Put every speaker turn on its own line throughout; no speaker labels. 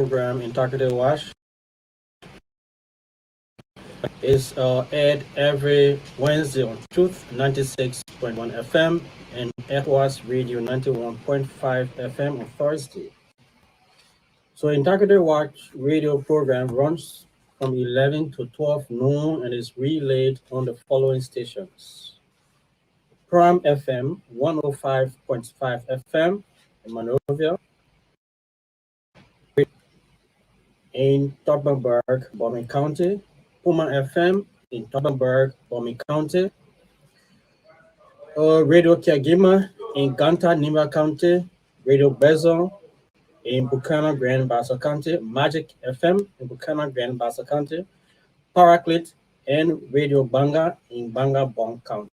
program Integrity Watch is aired every Wednesday on Truth 96.1 FM and Echoes Radio 91.5 FM on Thursday. So Integrity Watch radio program runs from 11 to 12 noon and is relayed on the following stations. Prime FM 105.5 FM in Monrovia, in Toggenburg, Bombing County, Puma FM in Toggenburg, Bombing County, Radio Kiagima in Ganta, NIBA County, Radio Bezon in Buchanan, Grand Bassa County, Magic FM in Buchanan, Grand Bassa County, Paraclete, and Radio Banga in Banga, Bong County.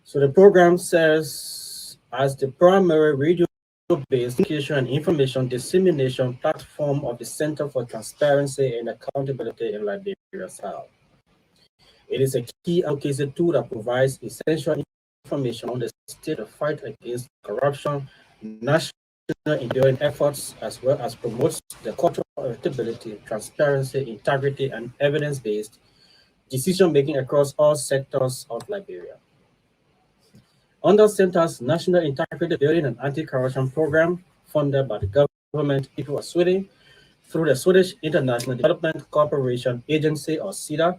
So the program serves as the primary radio-based education and information dissemination platform of the Center for Transparency and Accountability in Liberia South. It is a key advocacy tool that provides essential information on the state of the fight against corruption, national enduring efforts, as well as promotes the culture of accountability, transparency, integrity, and evidence-based decision-making across all sectors of Liberia. Under Center's National Integrity Building and Anti-Corruption Program, funded by the government people of Sweden through the Swedish International Development Cooperation Agency, or SIDA,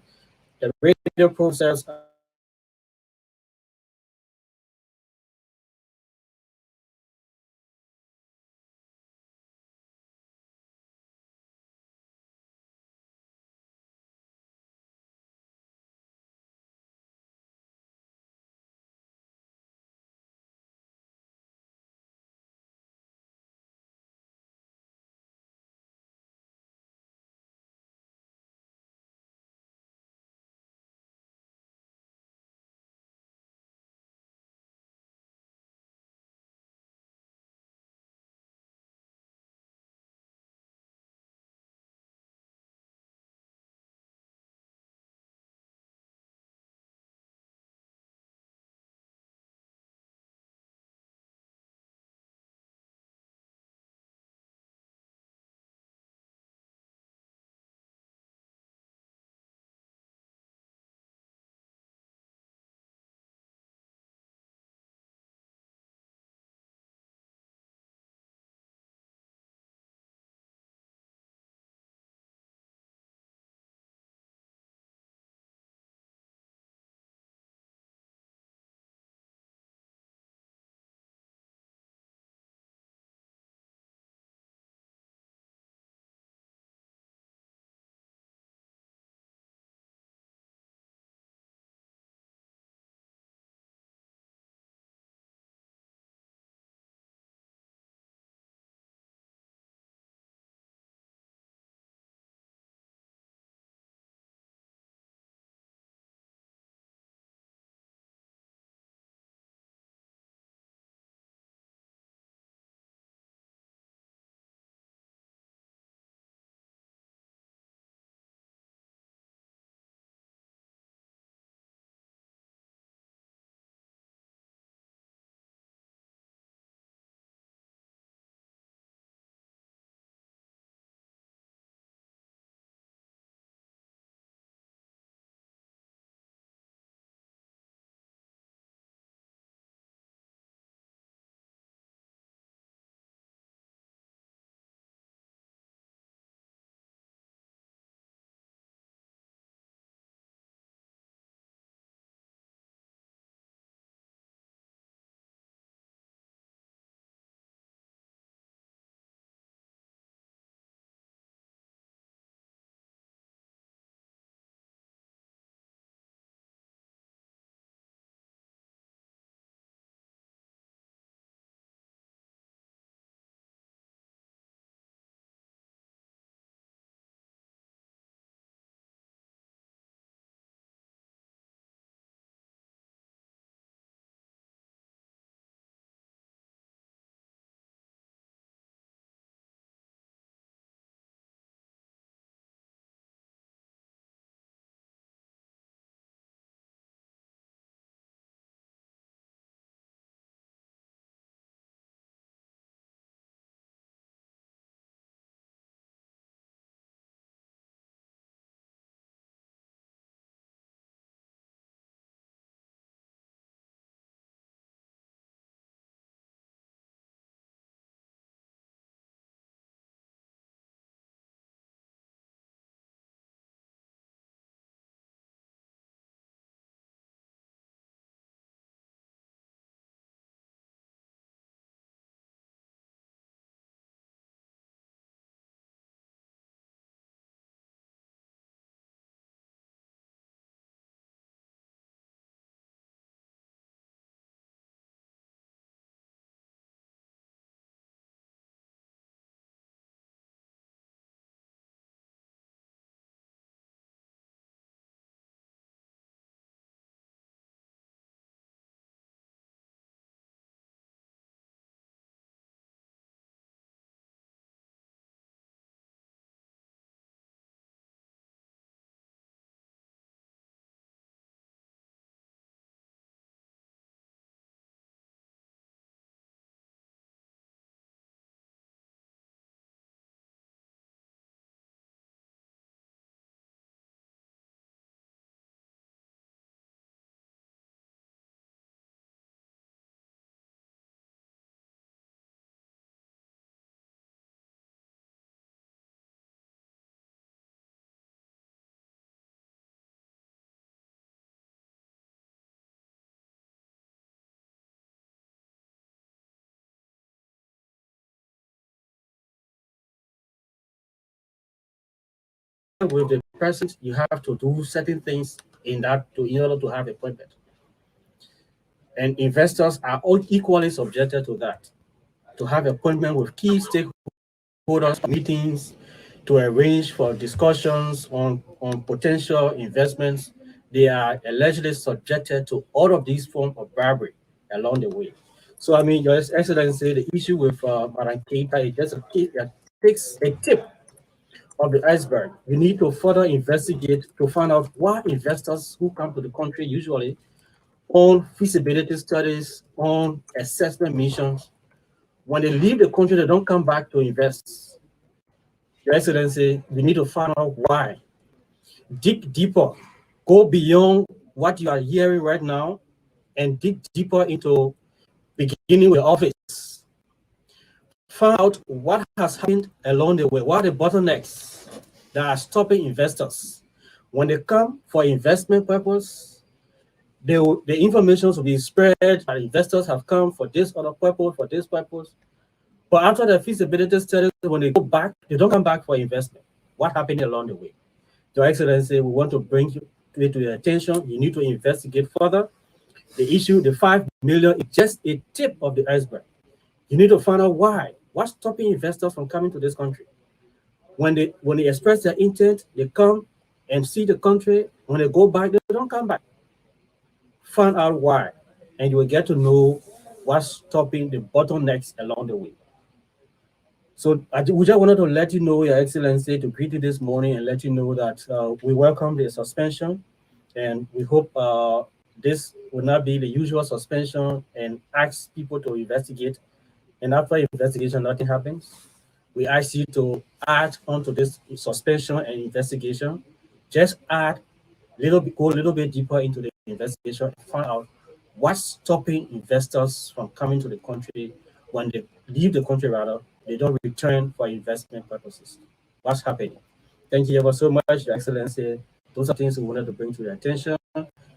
the radio process with the person, you have to do certain things in order to have appointment. And investors are all equally subjected to that, to have appointment with key stakeholders, meetings, to arrange for discussions on potential investments. They are allegedly subjected to all of these forms of bribery along the way. So, I mean, Your Excellency, the issue with Madam Keita is just takes a tip of the iceberg. We need to further investigate to find out why investors who come to the country usually on feasibility studies, on assessment missions, when they leave the country, they don't come back to invest. Your Excellency, we need to find out why. Dig deeper, go beyond what you are hearing right now, and dig deeper into beginning with office. Find out what has happened along the way, what are the bottlenecks that are stopping investors. When they come for investment purpose, the information will be spread that investors have come for this other purpose, for this purpose. But after the feasibility studies, when they go back, they don't come back for investment. What happened along the way? Your Excellency, we want to bring it to your attention. You need to investigate further. The issue, the 5 million, is just a tip of the iceberg. You need to find out why. What's stopping investors from coming to this country? When they express their intent, they come and see the country. When they go back, they don't come back. Find out why, and you will get to know what's stopping the bottlenecks along the way. So we just wanted to let you know, Your Excellency, to greet you this morning and let you know that we welcome the suspension, and we hope this will not be the usual suspension and ask people to investigate. And after investigation, nothing happens. We ask you to add onto this suspension and investigation. Just go a little bit deeper into the investigation and find out what's stopping investors from coming to the country. When they leave the country, rather, they don't return for investment purposes. What's happening? Thank you ever so much, Your Excellency. Those are things we wanted to bring to your attention.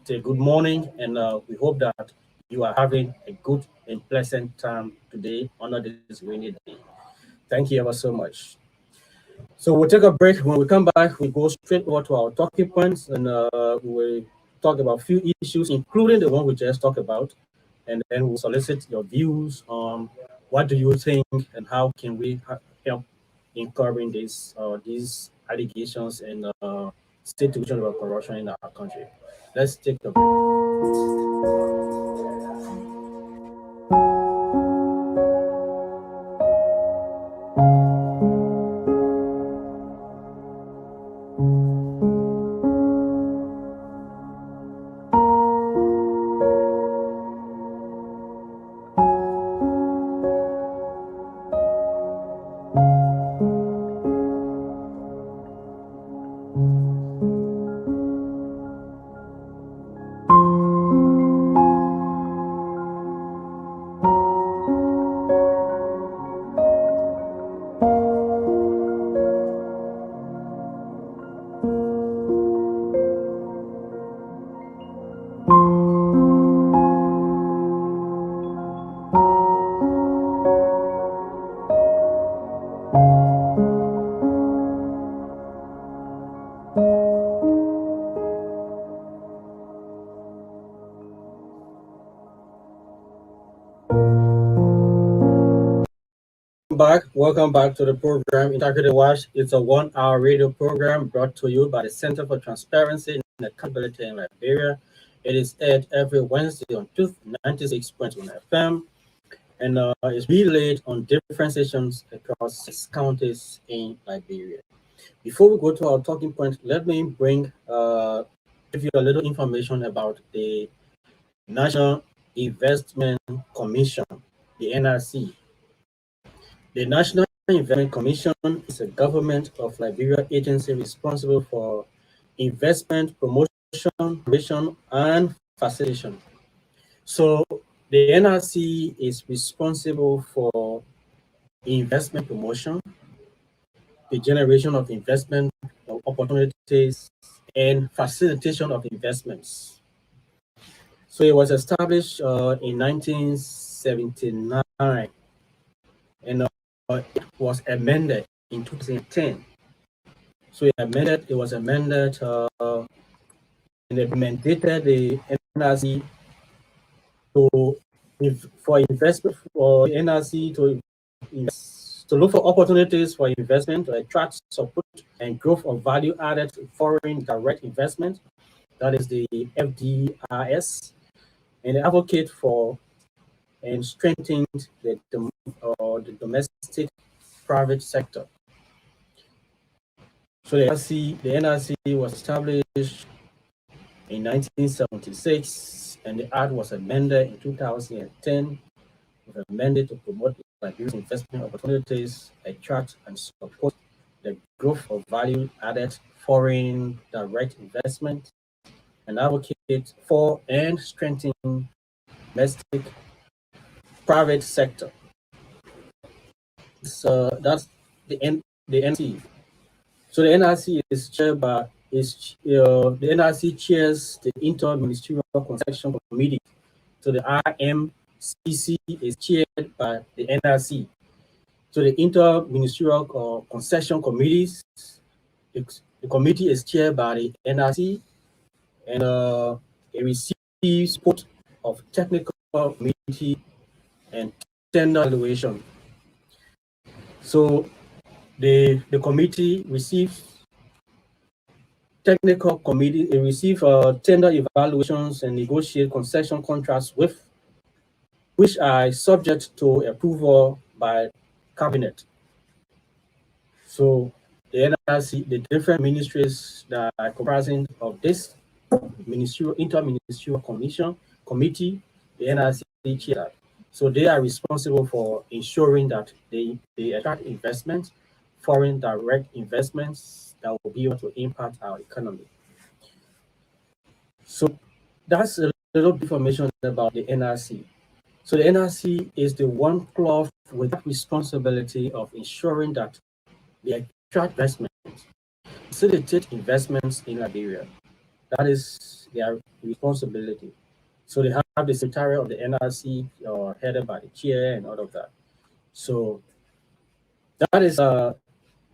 Say good morning, and we hope that you are having a good and pleasant time today under this rainy day. Thank you ever so much. So we'll take a break. When we come back, we go straight over to our talking points, and we'll talk about a few issues, including the one we just talked about, and then we'll solicit your views on what do you think and how can we help in covering these allegations and situations of corruption in our country. Let's take a break. Welcome back to the program Integrity Watch. It's a 1 hour radio program brought to you by the Center for Transparency and Accountability in Liberia. It is aired every Wednesday on Truth 96.1 FM, and it's relayed on different stations across 6 counties in Liberia. Before we go to our talking point, let me give you a little information about the National Investment Commission, the NRC. The National Investment Commission is a government of Liberia agency responsible for investment promotion, and facilitation. So the NRC is responsible for investment promotion, the generation of investment opportunities, and facilitation of investments. So it was established in 1979, and it was amended in 2010. So it was amended and implemented the NRC to for investment for NRC to invest, to look for opportunities for investment to attract support and growth of value-added foreign direct investment. That is the FDRS, and advocate for and strengthen the domestic private sector. So the NRC was established in 1976, and the Act was amended in 2010. It was amended to promote diverse investment opportunities, attract and support the growth of value-added foreign direct investment, and advocate for and strengthen domestic private sector. So that's the NRC. So the NRC is chaired by the NRC chairs the Inter-Ministerial Concession Committee. So the IMCC is chaired by the NRC. So the Inter-Ministerial Concession Committees, the committee is chaired by the NRC, and it receives support of technical committee and tender evaluation. So the committee receives technical committee, it receives tender evaluations and negotiate concession contracts which are subject to approval by cabinet. So the NRC, the different ministries that are comprising of this interministerial committee, the NRC chair. So they are responsible for ensuring that they attract investments, foreign direct investments that will be able to impact our economy. So that's a little information about the NRC. So the NRC is the one cloth with the responsibility of ensuring that they attract investments, facilitate investments in Liberia. That is their responsibility. So they have the secretariat of the NRC headed by the chair and all of that. So that is the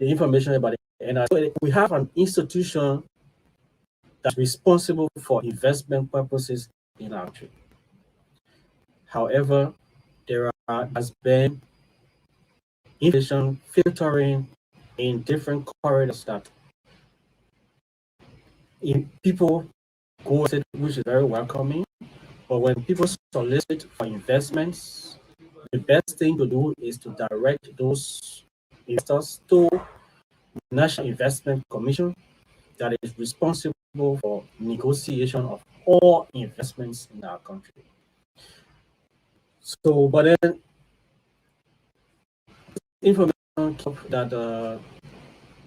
information about the NRC. So we have an institution that's responsible for investment purposes in our country. However, has been information filtering in different corridors that people go with it, which is very welcoming. But when people solicit for investments, the best thing to do is to direct those investors to the National Investment Commission that is responsible for negotiation of all investments in our country. So, but then information that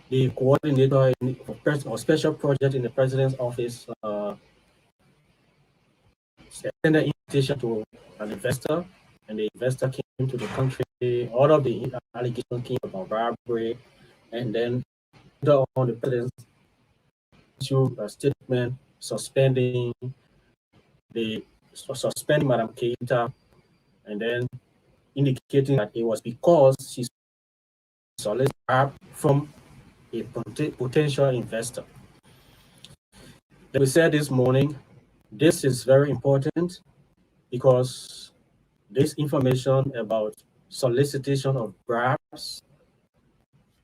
the coordinator or special project in the president's office sent an invitation to an investor, and the investor came to the country. All of the allegations came about bribery, and then on the president issued a statement suspending Madam Keita, and then indicating that it was because she solicited from a potential investor. Like we said this morning, this is very important because this information about solicitation of bribes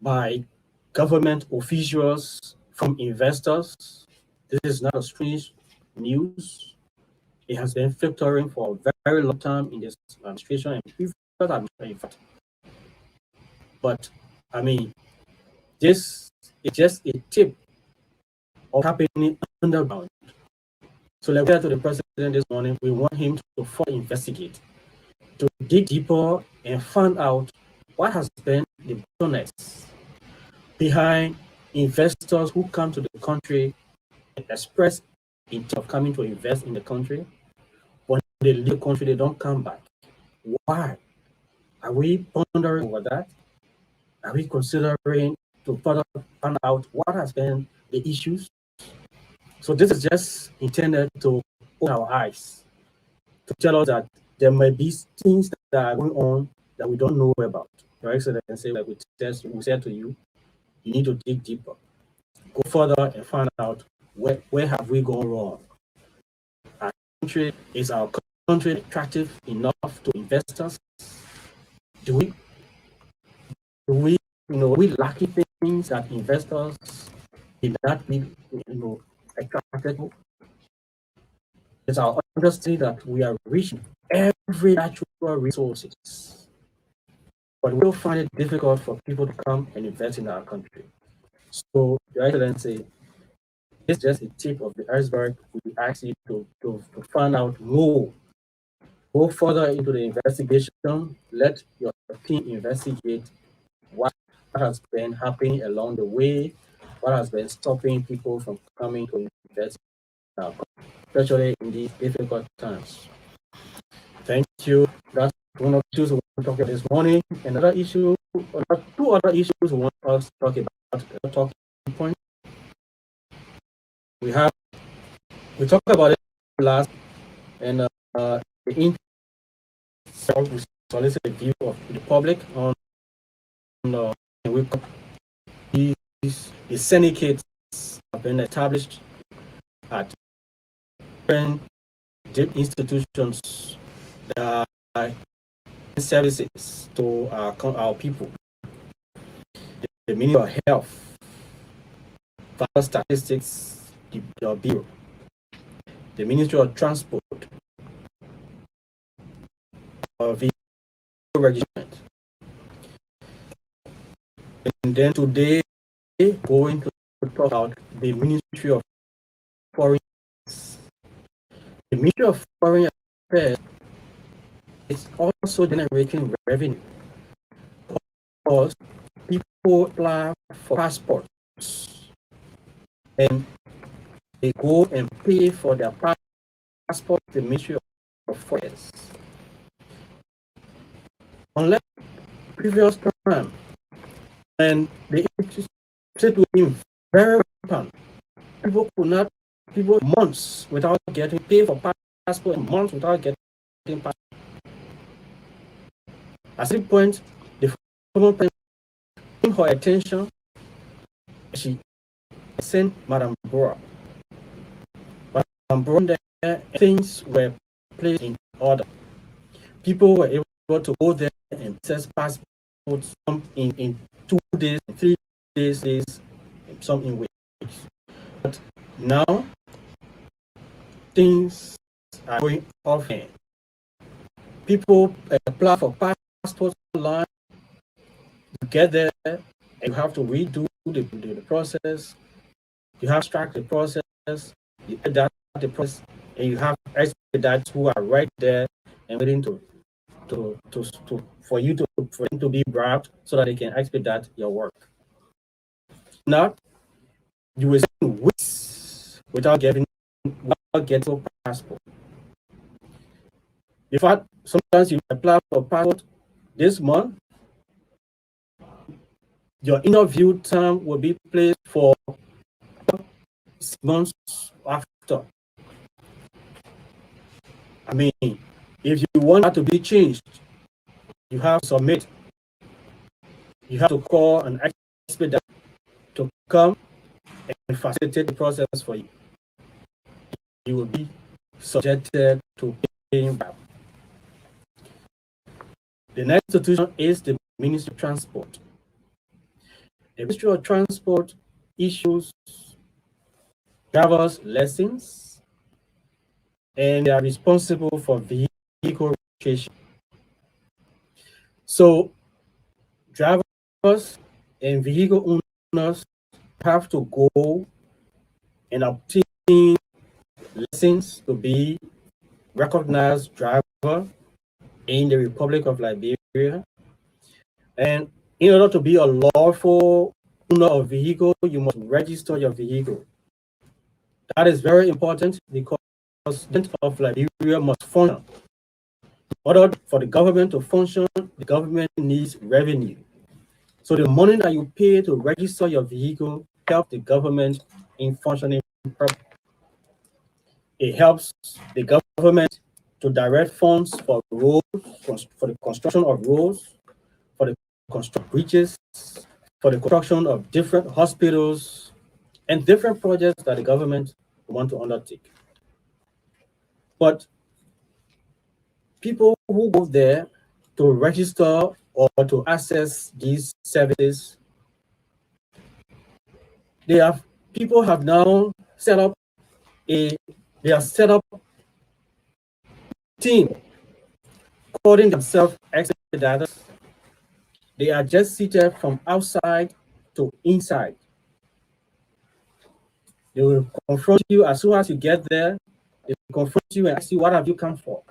by government officials from investors, this is not a strange news. It has been filtering for a very long time in this administration and previous administration. But I mean, this is just a tip of happening underground. So like we said to the president this morning, we want him to further investigate, to dig deeper and find out what has been the bottlenecks behind investors who come to the country and express intent of coming to invest in the country. When they leave the country, they don't come back. Why? Are we pondering over that? Are we considering to further find out what has been the issues? So this is just intended to open our eyes, to tell us that there may be things that are going on that we don't know about. Your Excellency, like we said to you, you need to dig deeper. go further and find out where have we gone wrong. Our country is our country attractive enough to investors? Do we we lacking things that investors did not be attracted to? It's our understanding that we are reaching every natural resources, but we'll find it difficult for people to come and invest in our country. So, Your Excellency, it's just a tip of the iceberg. We ask you to find out more. Go further into the investigation. Let your team investigate what has been happening along the way, what has been stopping people from coming to invest now, especially in these difficult times. Thank you. That's one of the issues we want to talk about this morning. Another issue, two other issues we want us to talk about. Talking point. We talked about it last, and the solicit the view of the public on these syndicates have been established at different institutions that are services to our people. The Ministry of Health, Vital Statistics Bureau, the Ministry of Transport, Vehicle Regiment. And then today, going to talk about the Ministry of Foreign Affairs. The Ministry of Foreign Affairs is also generating revenue because people apply for passports and they go and pay for their passport to the Ministry of Foreign Affairs. Unlike previous time, and the situation very rampant. People months without getting paid for passport, and months without getting passport. At this point, the former president came her attention. She sent Madam Bora. Madam Bora there, things were placed in order. People were able to go there and test passports in 2 days, 3 days, some in weeks. But now things are going offhand. People apply for passports online. You get there, and you have to redo the process. You have to track the process. You adapt the process, and you have expedites who are right there and waiting for you to be bribed so that they can expedite your work. Now, you will spend weeks without getting a passport. In fact, sometimes you apply for a passport this month, your interview time will be placed for 6 months after. I mean, if you want that to be changed, you have to submit. You have to call an expedite to come and facilitate the process for you. You will be subjected to paying back. The next institution is the Ministry of Transport. The Ministry of Transport issues driver's lessons, and they are responsible for vehicle registration. So, drivers and vehicle owners have to go and obtain lessons to be recognized driver in the Republic of Liberia. And in order to be a lawful owner of vehicle, you must register your vehicle. That is very important because the state of Liberia must function. In order for the government to function, the government needs revenue. So the money that you pay to register your vehicle helps the government in functioning properly. It helps the government to direct funds for roads, for the construction of roads, for the construction of bridges, for the construction of different hospitals and different projects that the government want to undertake. But people who go there to register or to access these services, people have now set up a team calling themselves expediters. They are just seated from outside to inside. They will confront you as soon as you get there. They will confront you and ask you, what have you come for?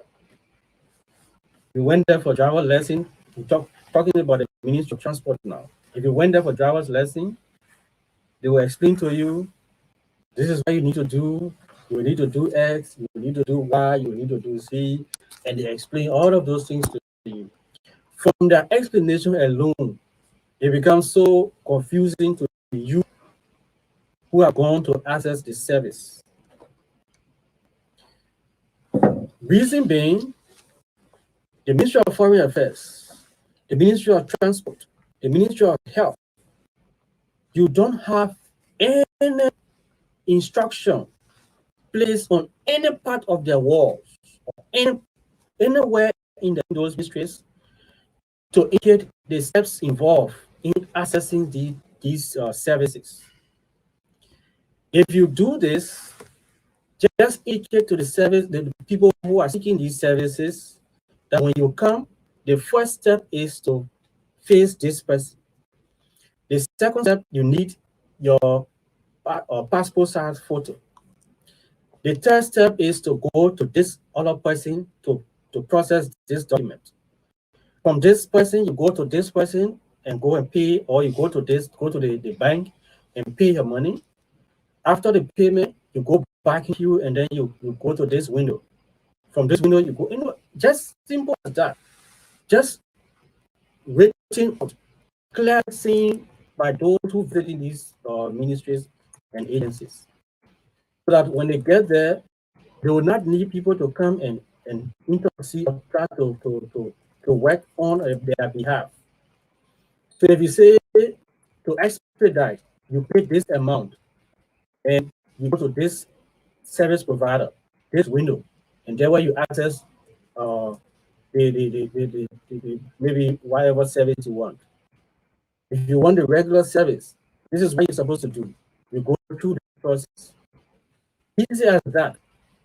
You went there for driver lesson. We're talking about the Ministry of Transport now. If you went there for driver's lesson, they will explain to you, this is what you need to do. You need to do X, you need to do Y, you need to do Z, and they explain all of those things to you. From their explanation alone, it becomes so confusing to you who are going to access the service. Reason being, the Ministry of Foreign Affairs, the Ministry of Transport, the Ministry of Health, you don't have any instruction placed on any part of their walls or anywhere in those ministries to indicate the steps involved in accessing these services. If you do this, just indicate to the people who are seeking these services that when you come, the first step is to face this person. The second step, you need your passport size photo. The third step is to go to this other person to process this document. From this person, you go to this person and go and pay, or you go to the bank and pay your money. After the payment, you go back here and then you go to this window. From this window, you go, just simple as that. Just written out, clearly seen by those who visit these ministries and agencies. So that when they get there, they will not need people to come and intercede or try to work on their behalf. So if you say to expedite, you pay this amount and you go to this service provider, this window, and there where you access maybe whatever service you want. If you want the regular service, this is what you're supposed to do. You go through the process. Easy as that.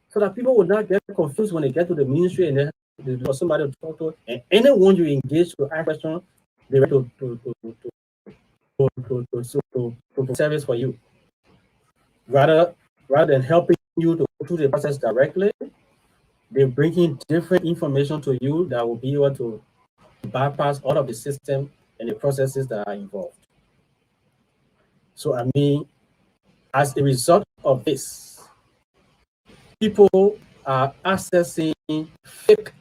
So that people will not get confused when they get to the ministry and then there's somebody to talk to. And anyone you engage to ask questions, they're ready to service for you. Rather than helping you to go through the process directly, they're bringing different information to you that will be able to bypass all of the system and the processes that are involved. So, I mean, as a result of this, people are accessing fake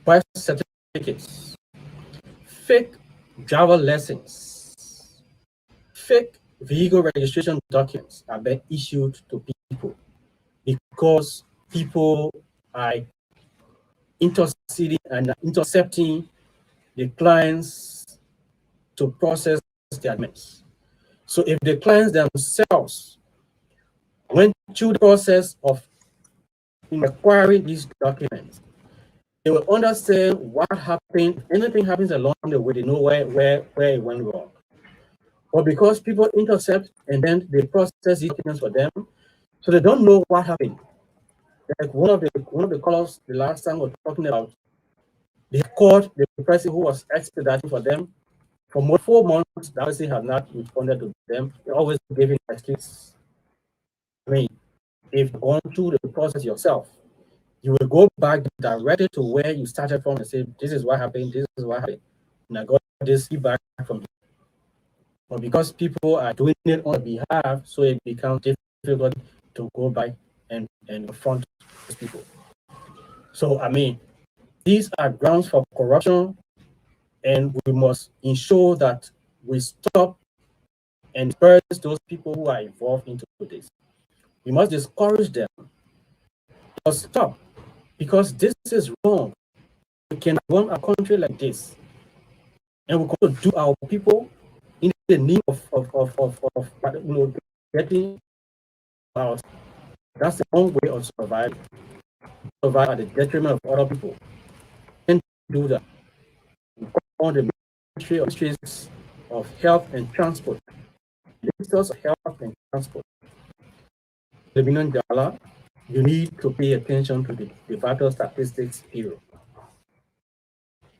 birth certificates, fake driver lessons, fake vehicle registration documents are being issued to people because people are interceding and intercepting the clients to process their documents. So if the clients themselves went through the process of acquiring these documents, they will understand what happened. If anything happens along the way, they know where it went wrong. But because people intercept and then they process these documents for them, so they don't know what happened. Like one of the callers the last time was talking about, they called the person who was expediting for them for more 4 months. The person had not responded to them. They always gave an excuse. I mean, if you've gone through the process yourself, you will go back directly to where you started from and say, this is what happened, this is what happened. And I got this feedback from you. But because people are doing it on behalf, so it becomes difficult to go back and confront those people. So, I mean, these are grounds for corruption, and we must ensure that we stop and disperse those people who are involved into this. We must discourage them. We must stop, because this is wrong. We cannot run a country like this, and we're going to do our people in the name of getting out. That's the wrong way of surviving. Survive at the detriment of other people. And do that. On the Ministries of Health and Transport, Ministers of Health and Transport, the million dollar, you need to pay attention to the Vital Statistics Bureau.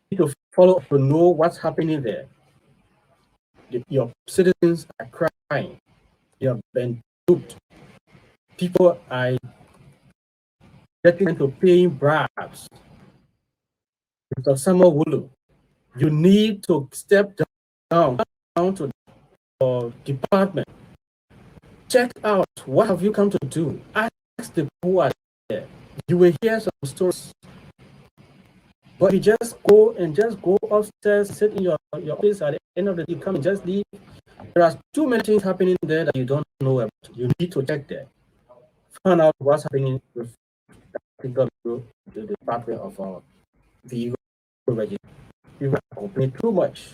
You need to follow up to know what's happening there. Your citizens are crying. They have been duped. People are getting into paying bribes. Mr. Samuel Wulu, you need to step down to the department. Check out what have you come to do. Ask the people who are there. You will hear some stories. But you just go upstairs, sit in your office at the end of the day, come and just leave. There are too many things happening there that you don't know about. You need to check there. Find out what's happening with the Department of Vehicle Registration. You are complaining too much.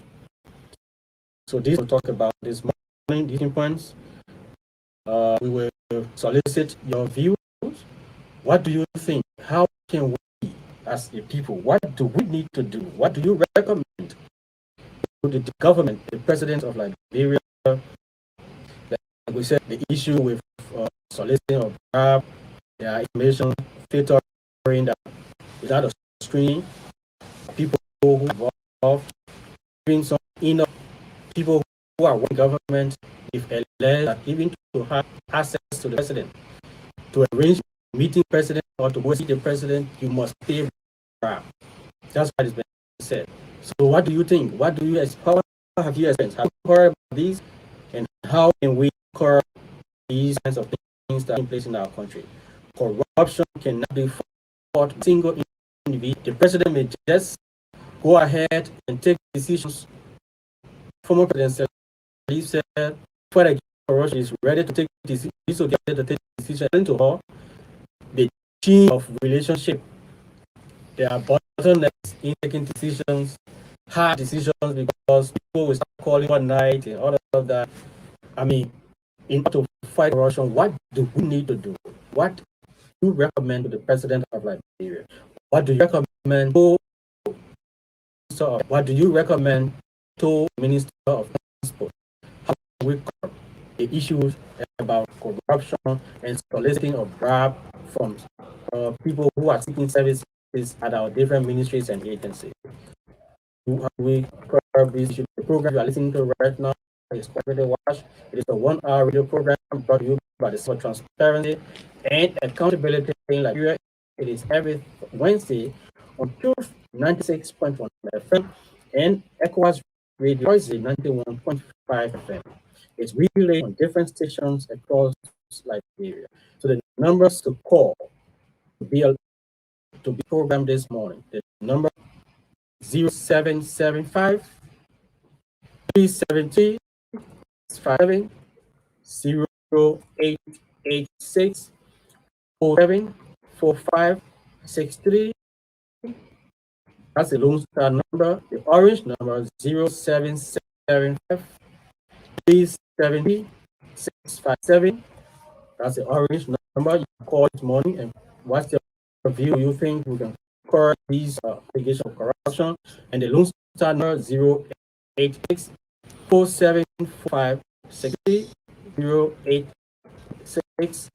So this will talk about this morning, these points. We will solicit your views. What do you think? How can we, as a people, what do we need to do? What do you recommend to the government, the president of Liberia? Like we said, the issue with soliciting of their information, filtering that without a screening, people who are involved, doing some enough people who are working government, if alleged, even to have access to the president, to arrange meeting president or to go see the president, you must pay bribe. That's what is been said. So what do you think? What do you how have you experienced? Have you heard about these? And how can we curb these kinds of things that are in place in our country? Corruption cannot be fought with a single individual. The president may just go ahead and take decisions. Former President said, for corruption is ready to take decisions, to take decisions to her. The chain of relationship, there are bottlenecks in taking decisions, hard decisions, because people will start calling one night and all of that. I mean, in order to fight corruption, what do we need to do? What do you recommend to the president of Liberia? What do you recommend to what do you recommend to Minister of Transport? How do we curb the issues about corruption and soliciting of bribe from people who are seeking services at our different ministries and agencies? We curb this issue? The program you are listening to right now is Quality Watch. It is a 1-hour radio program brought to you by the Civil Transparency and Accountability in Liberia. It is every Wednesday on Truth 96.1 FM and ECOWAS Radio 91.5 FM. It's relayed on different stations across Liberia. So the numbers to call to be programmed this morning. The number 0775 373 0886 474563. That's the Lone Star number. The orange number 0775 370 657. That's the orange number. You call this morning and what's your view? You think we can correct these allegations of corruption? And the Lone Star number 086 474563 086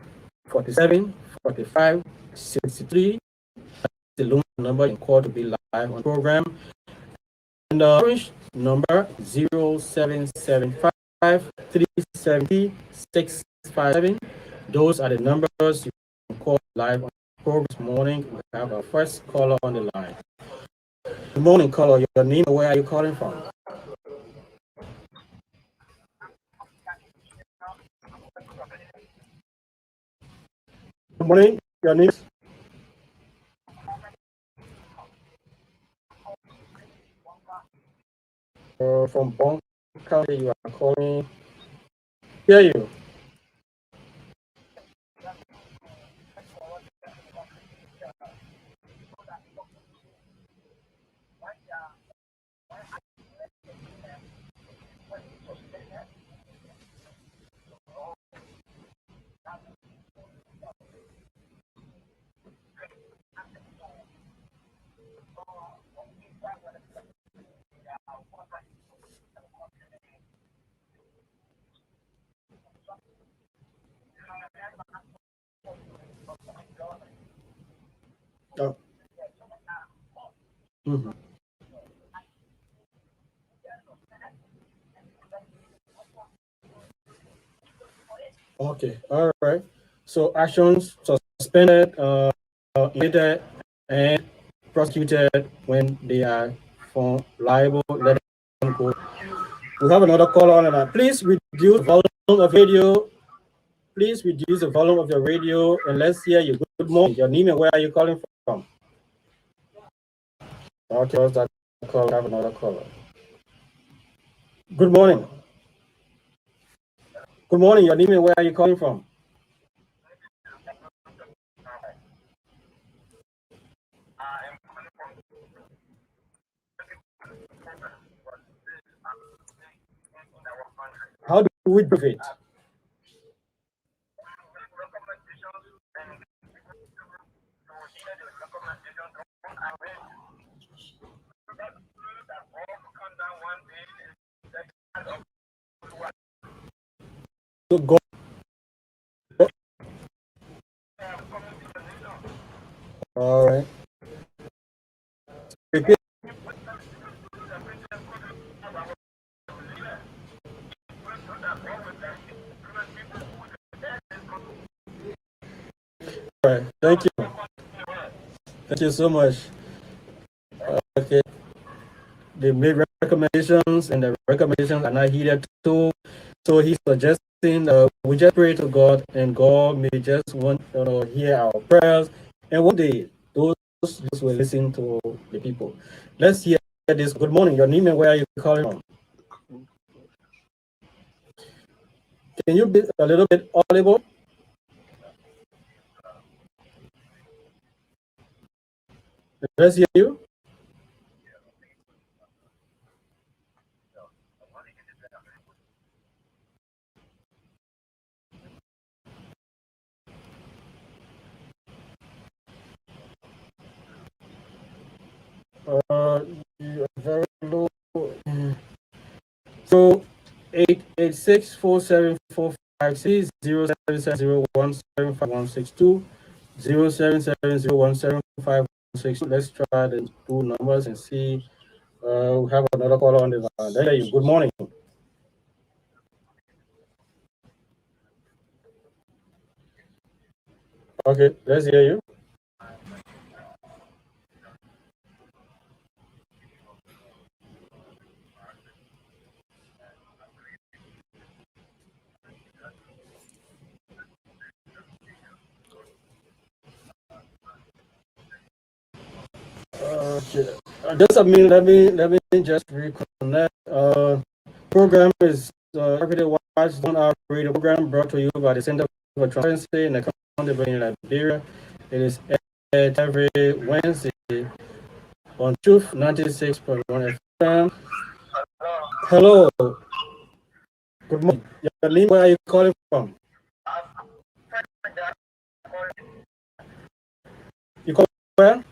47 45 63. The loan number you call to be live on program. And the orange number 0775 370 657. Those are the numbers you can call live on program this morning. We have our first caller on the line. Good morning, caller. Your name, where are you calling from? Good morning. Your name? From Bon County, you are calling. Hear you. Oh, mhm. Okay, all right. So actions suspended, indicted, and prosecuted when they are found liable. Let them go. We have another caller on the line. Please reduce the volume of radio. Please reduce the volume of your radio and let's hear you. Good morning. Your name and where are you calling from? Okay, what's that call? We have another caller. Good morning. Good morning. Your name and where are you calling from? How do we do it? To go. All right. Repeat. All right. Thank you. Thank you so much. Okay. They made recommendations, and the recommendations are not heeded too. So he's suggesting we just pray to God, and God may just want hear our prayers, and one day those will listen to the people. Let's hear this. Good morning. Your name and where are you calling from? Can you be a little bit audible? Let's hear you. 'You are very low. So 886-474-560-0770175162077017516. Let's try the two numbers and see. We have another caller on the line. There you. Good morning. Okay, let's hear you. Okay. Just a minute. Let me just reconnect. Program is Everyday Watch on our radio program brought to you by the Center for Transparency and Accountability in Liberia. It is aired every Wednesday on Truth 96.1 FM. Hello. Good morning. Your name, where are you calling from? You call where?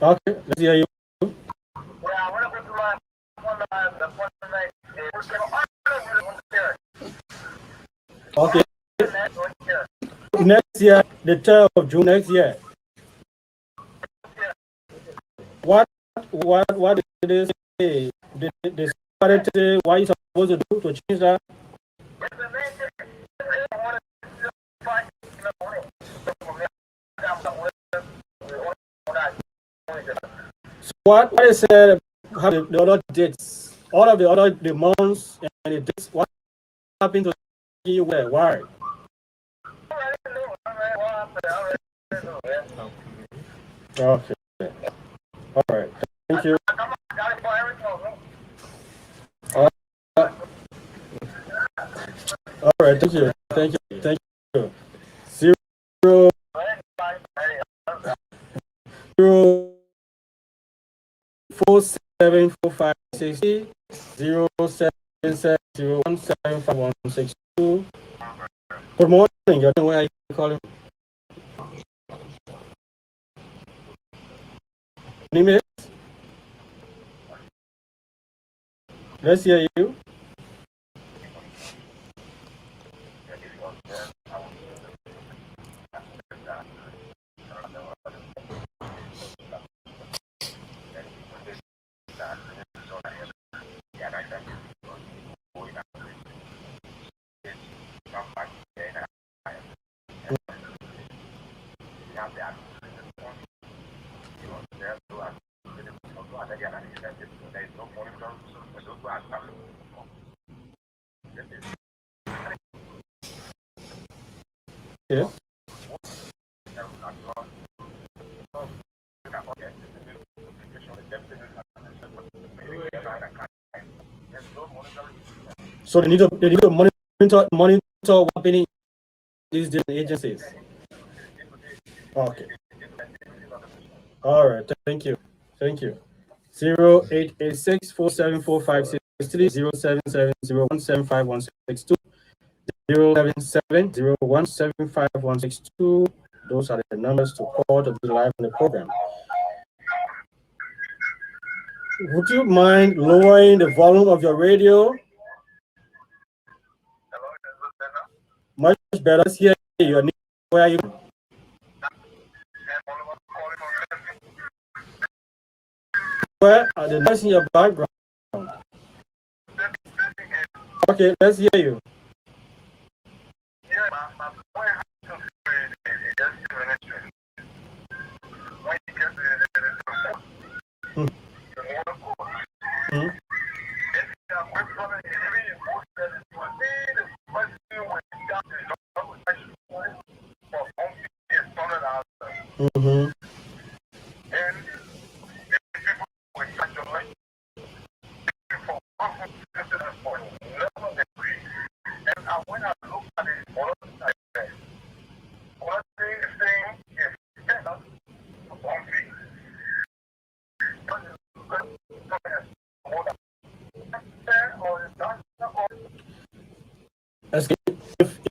Okay, let's hear you. Okay. Next year, the 3rd of June next year. What what did they say? They started to say what you supposed to do to change that? So what they said have the other dates, all of the other the months and the dates, what happened to you where? Why? Okay. All right. Thank you. All right. Thank you. Thank you. Thank you. Zero zero 477560 Good morning. Your name, where are you calling? Name is? Let's hear you. Yeah. So they need to monitor what's happening in these different agencies. Okay. All right. Thank you. Thank you. 0886-474-5663, 0770-175-162, 077-01-75162. Those are the numbers to call to be live on the program. Would you mind lowering the volume of your radio? Much better. Let's hear your name. Where are you? Where are the noise in your background? Okay, let's hear you. Hmm. Mm-hmm.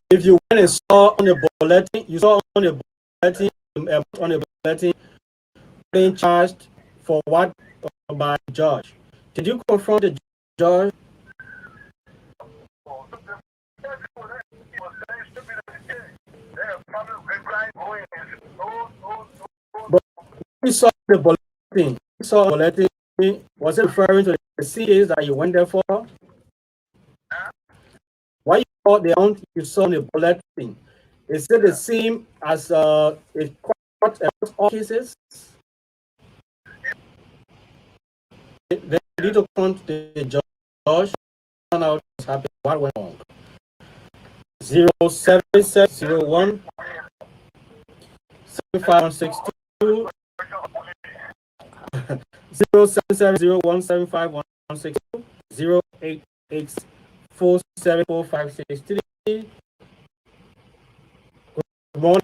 If you went and saw on the bulletin, you saw on the bulletin being charged for what by the judge. Did you confront the judge? But we saw the bulletin. We saw the bulletin. Was it referring to the CAs that you went there for? Why you saw you saw the bulletin? Is it the same as it court all cases? They need to come to the judge, find out what's happening, what went wrong. 07701 75162 07701751162 08884745663. Good morning.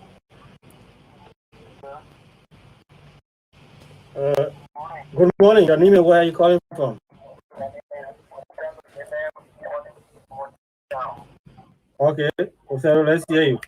Good morning. Your name and where are you calling from? Okay, so let's hear you.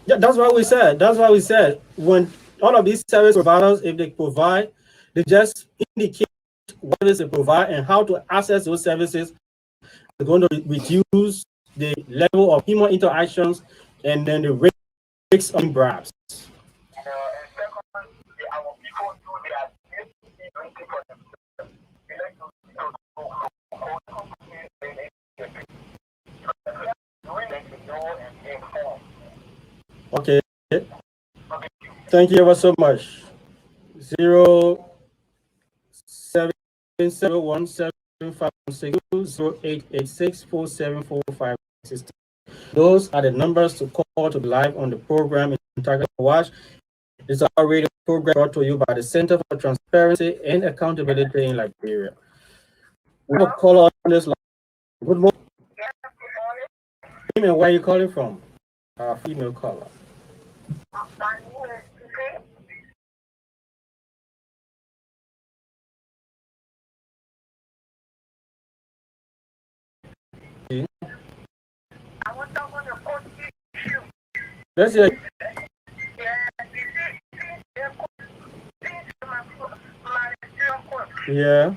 Yeah, that's what we said. That's what we said. When all of these service providers, if they provide, they just indicate what it is they provide and how to access those services. They're going to reduce the level of human interactions and then the risks of bribes. Okay. Thank you ever so much. 0771756 Those are the numbers to call to be live on the program in Target Watch. This is our radio program brought to you by the Center for Transparency and Accountability in Liberia. We have a caller on this line. Good morning. Where are you calling from? Our female caller. Let's hear. Yeah.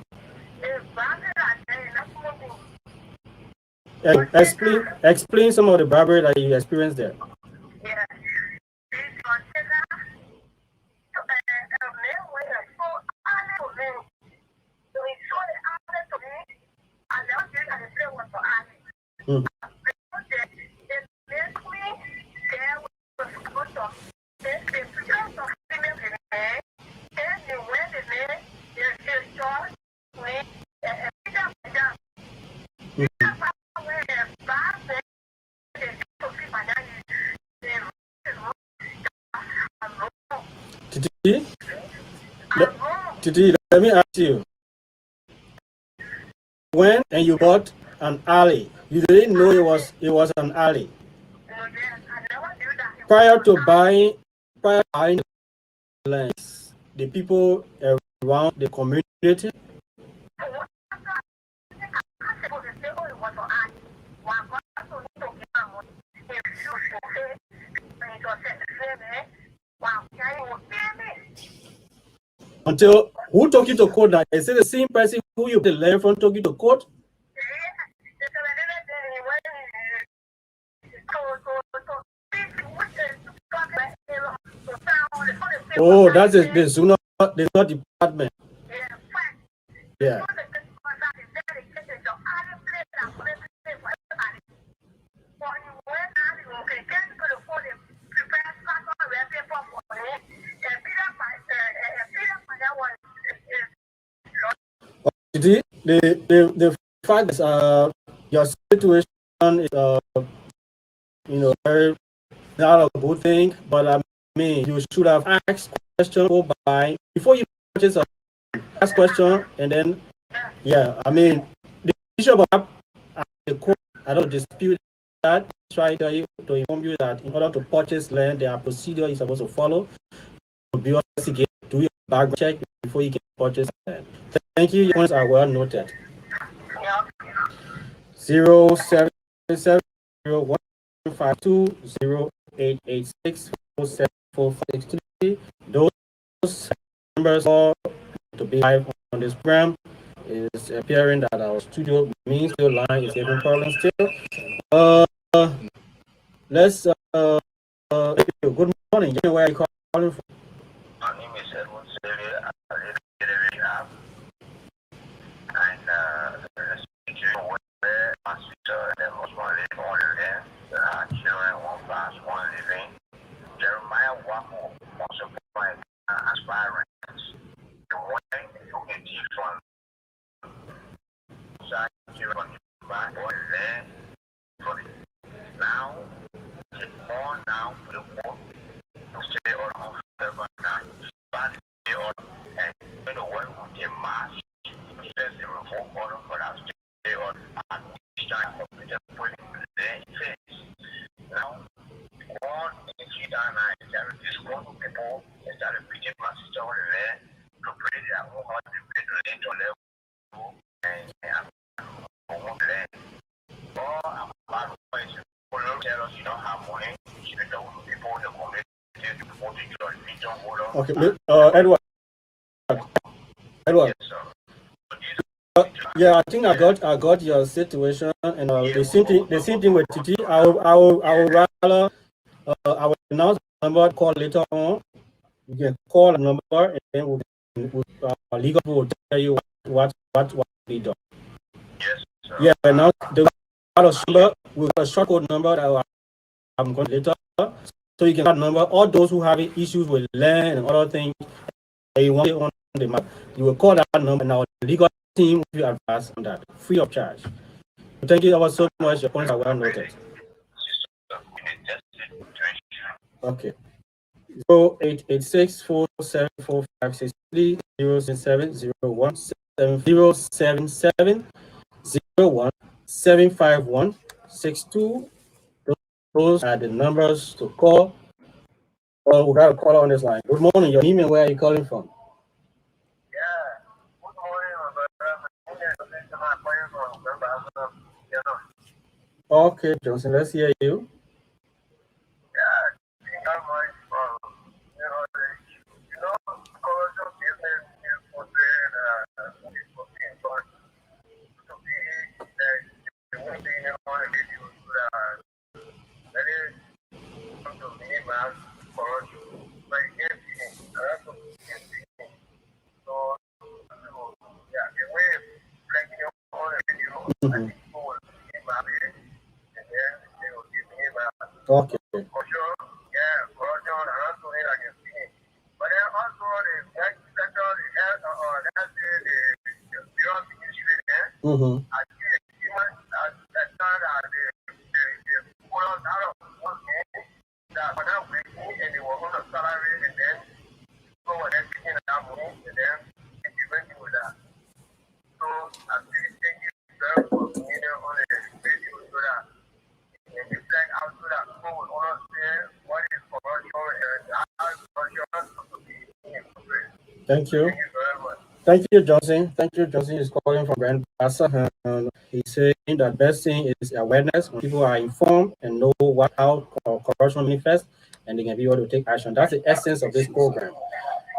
Explain some of the bribery that you experienced there. Mhm. Titi, Titi, let me ask you. When and you bought an alley, you didn't know it was an alley. Prior to buying the lands, the people around the community. Until who took you to court now? Is it the same person who you the letter from took you to court? Oh, that's the Zuna department. Yeah. The fact is your situation is very not a good thing, but I mean you should have asked questions go by before you purchase a ask question and then yeah, I mean the issue about the court, I don't dispute that. Try to inform you that in order to purchase land, there are procedures you're supposed to follow to be investigate, do your background check before you can purchase land. Thank you. Your points are well noted. 07701520886474563. Those numbers all to be live on this program. Is appearing that our studio means still line is having problems still. Let's good morning. Where are you calling from?
My name is Edwin Sylvia. I live in the rehab. And the situation where my sister and was one living on the land, children, one class, one living. Jeremiah Wako also provided aspirants. The one you can teach from side children back on the land. For now, it's more now for the war. Stay on whatever now. But stay on and you know what we can mass. There's a reform order for us to stay on at this time of the putting the face. Now, one in 2009, there is this group of people that started picking my sister on the land to pray their own heart to pray to the into level and one land. Or I'm about to say, people tell us you don't have money, you don't people in the community.
Okay, Edward. Edward.
Yes, sir.
Yeah, I think I got your situation, and the same thing with Titi. I will rather I will announce the number call later on. You can call a number, and then legal will tell you what be done.
Yes, sir.
Yeah, and now the number we got a short code number that I'm going to later, so you can that number. All those who have issues with land and other things that you want it on the map, you will call that number, and our legal team will advise on that free of charge. Thank you ever so much. Your points are well noted. Okay. 0886-474-563-077-01-751-62. Those are the numbers to call. Well, we got a caller on this line. Good morning. Your name and where are you calling from?
Yeah. Good morning,
Okay, Johnson, let's hear you.
think people will give my name, and then they will give me my
Okay.
culture. Yeah, culture, and also I can see. But then also the health sector, the health, let's say the beyond ministry there. I see the human sector that the people out of one game that were not working and they were on a salary and then so when they're taking that money and then they went with that. So I really thank you very for being on the radio so that and reflect out so that people will understand what is commercial and how commercial is supposed to be incorporated.
Thank you.
Thank you very much.
Thank you, Johnson. Thank you, Johnson. Is calling from Grand Bassa. He's saying that best thing is awareness. When people are informed and know how corruption manifests, and they can be able to take action. That's the essence of this program.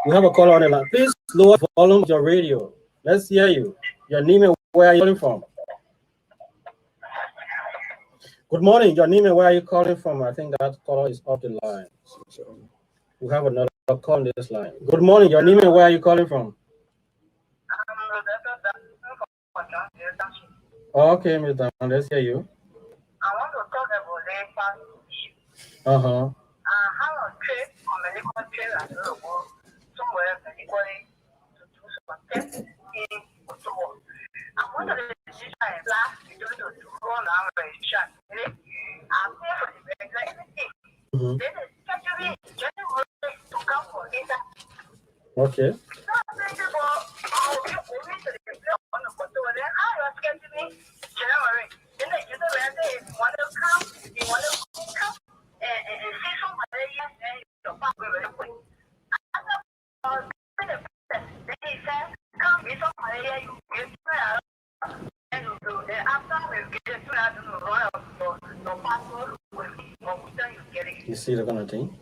We have a caller on the line. Please lower the volume of your radio. Let's hear you. Your name and where are you calling from? Good morning. Your name and where are you calling from? I think that caller is off the line. So we have another call on this line. Good morning. Your name and where are you calling from? Okay, Ms. Dan, let's hear you.
I want to talk about the past issue.
Uh-huh.
How a trade or medical trade as a world somewhere medically to do some tests in Kosovo. And one of the decisions I last to run our shot. I'm there for the regular anything. Then it's scheduled January to come for data.
Okay.
So I'm thinking about how you only to the on the Kosovo. Then how you are scheduling January. Then they just if you want to come, you want to come. And see somebody else and your back very quick. He said, come be somebody else, you get and you do the after we get to that to run your passport you get it.
You see the kind of thing?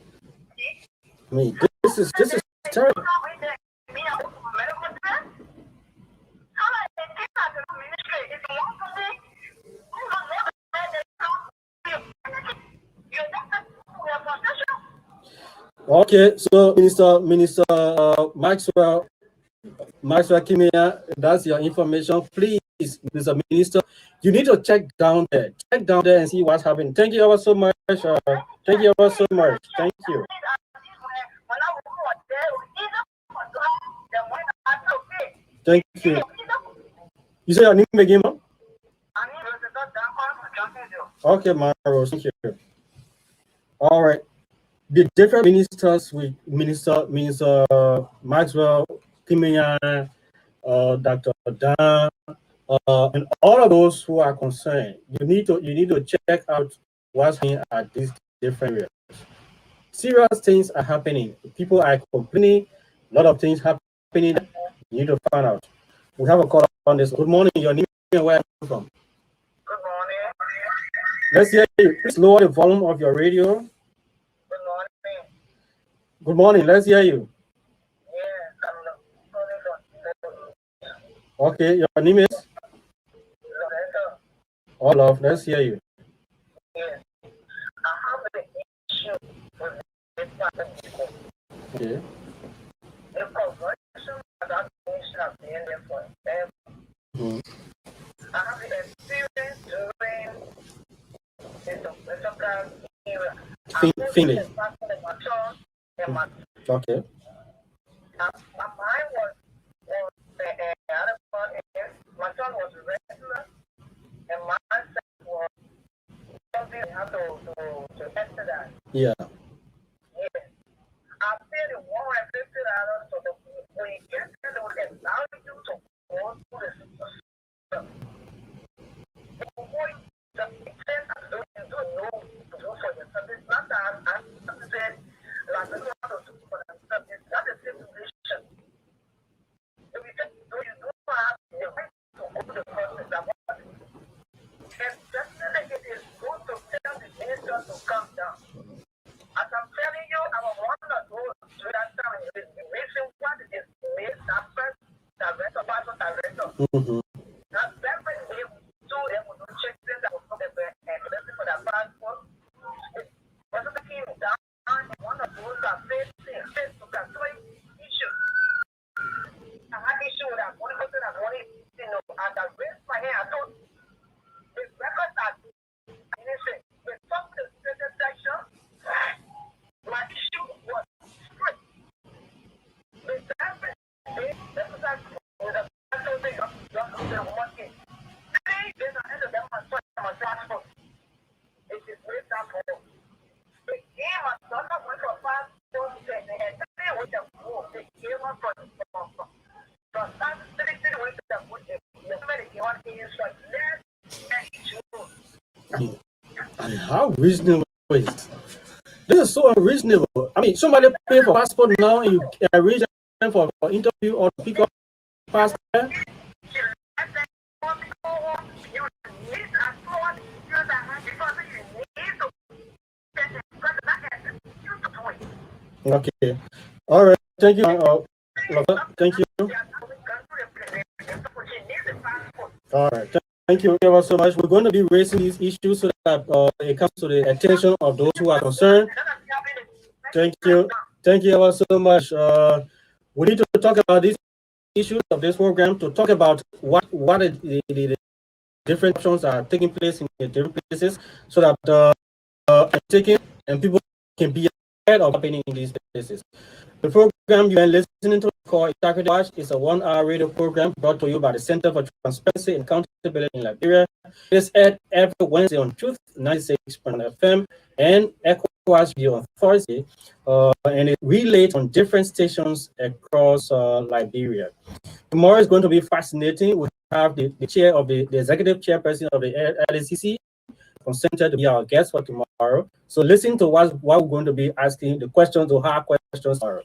I mean, this is terrible. Okay, so Minister Maxwell Kimia, that's your information. Please, Mr. Minister, you need to check down there and see what's happening. Thank you ever so much. Thank you ever so much. Thank you. Thank you. You say your name again, ma'am? Okay, Maros, thank you. All right. The different ministers with Minister Maxwell, Kimia, Dr. Dan, and all of those who are concerned, you need to check out what's happening at these different areas. Serious things are happening. People are complaining. A lot of things happening. You need to find out. We have a call on this. Good morning. Your name and where are you from?
Good morning.
Let's hear you. Please lower the volume of your radio.
Good morning.
Good morning. Let's hear you.
Yes, I'm calling from.
Okay, your name is?
Lorenzo.
Oh, love. Let's hear you.
Yes. I have an issue with this person.
Okay.
The conversion that things have been there for them. I have the experience during the physical era.
Feeling. Okay.
My mind was the other part is my son was regular and my son was something you have to enter that.
Yeah.
Yes. I paid $150 so the when you get there they will allow you to go through the system. Before you just extend and do you don't know to do for yourself. It's not that I said like I don't know how to do for themselves. It's not a situation. If you just do you don't have the right to go to the process that what and just like it is good to tell the minister to calm down. As I'm telling you, I was one that goes through that time and it's the reason what it is made that first director, pastor director. That very way do them with no check things that will come and listen for that passport. It wasn't taking down and one of those that face to control issue. I had issue with that one person that wanted, as I raised my hand, I told
How reasonable is this? This is so unreasonable. I mean, somebody pay for passport now and you arrange them for interview or pick up passport. Okay. All right. Thank you. Thank you. All right. Thank you ever so much. We're going to be raising these issues so that it comes to the attention of those who are concerned. Thank you. Thank you ever so much. We need to talk about these issues of this program, to talk about what the different options are taking place in the different places, so that taking and people can be aware of happening in these places. The program you are listening to called Integrity Watch is a 1-hour radio program brought to you by the Center for Transparency and Accountability in Liberia. It is aired every Wednesday on Truth 96.1 FM and ECOWAS Radio on Thursday, and it relays on different stations across Liberia. Tomorrow is going to be fascinating. We have the chair of the executive chairperson of the LACC consented to be our guest for tomorrow. So listen to what we're going to be asking, the questions or hard questions are.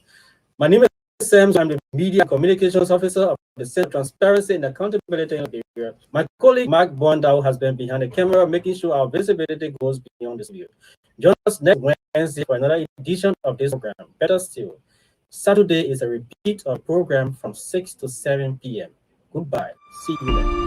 My name is Sam. I'm the Media and Communications Officer of the Center for Transparency and Accountability in Liberia. My colleague Mark Bondau has been behind the camera, making sure our visibility goes beyond this video. Join us next Wednesday for another edition of this program. Better still, Saturday is a repeat of the program from 6 to 7 p.m. Goodbye. See you then.